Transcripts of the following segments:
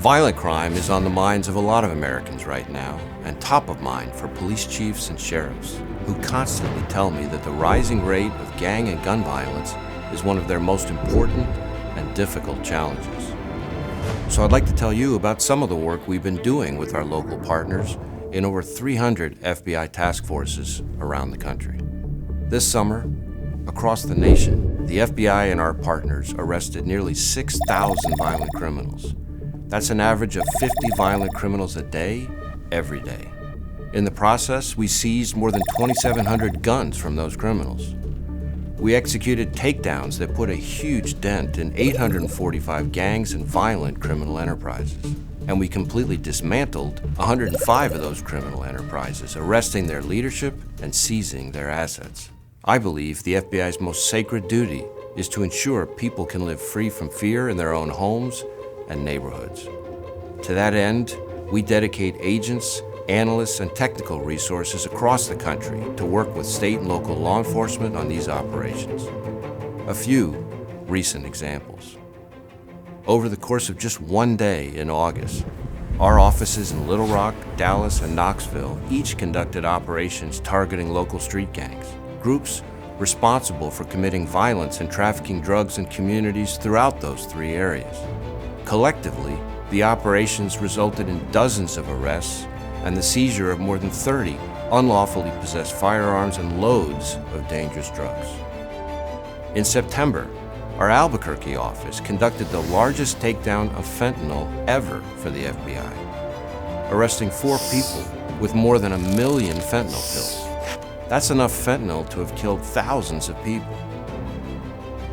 Violent crime is on the minds of a lot of Americans right now, and top of mind for police chiefs and sheriffs, who constantly tell me that the rising rate of gang and gun violence is one of their most important and difficult challenges. So I'd like to tell you about some of the work we've been doing with our local partners in over 300 FBI task forces around the country. This summer, across the nation, the FBI and our partners arrested nearly 6,000 violent criminals. That's an average of 50 violent criminals a day, every day. In the process, we seized more than 2,700 guns from those criminals. We executed takedowns that put a huge dent in 845 gangs and violent criminal enterprises. And we completely dismantled 105 of those criminal enterprises, arresting their leadership and seizing their assets. I believe the FBI's most sacred duty is to ensure people can live free from fear in their own homes and neighborhoods. To that end, we dedicate agents, analysts, and technical resources across the country to work with state and local law enforcement on these operations. A few recent examples. Over the course of just one day in August, our offices in Little Rock, Dallas, and Knoxville each conducted operations targeting local street gangs, groups responsible for committing violence and trafficking drugs in communities throughout those three areas. Collectively, the operations resulted in dozens of arrests and the seizure of more than 30 unlawfully possessed firearms and loads of dangerous drugs. In September, our Albuquerque office conducted the largest takedown of fentanyl ever for the FBI, arresting 4 people with more than 1 million fentanyl pills. That's enough fentanyl to have killed thousands of people.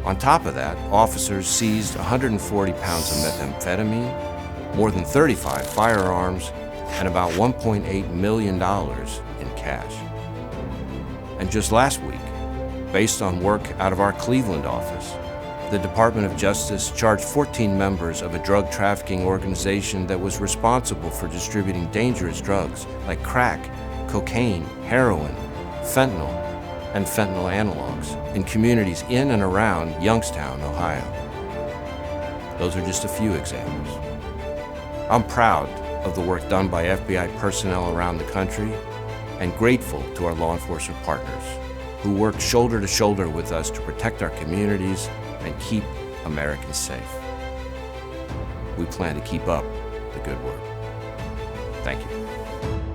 On top of that, officers seized 140 pounds of methamphetamine, more than 35 firearms, and about $1.8 million in cash. And just last week, based on work out of our Cleveland office, the Department of Justice charged 14 members of a drug trafficking organization that was responsible for distributing dangerous drugs like crack, cocaine, heroin, fentanyl, and fentanyl analogs in communities in and around Youngstown, Ohio. Those are just a few examples. I'm proud of the work done by FBI personnel around the country and grateful to our law enforcement partners who work shoulder to shoulder with us to protect our communities and keep Americans safe. We plan to keep up the good work. Thank you.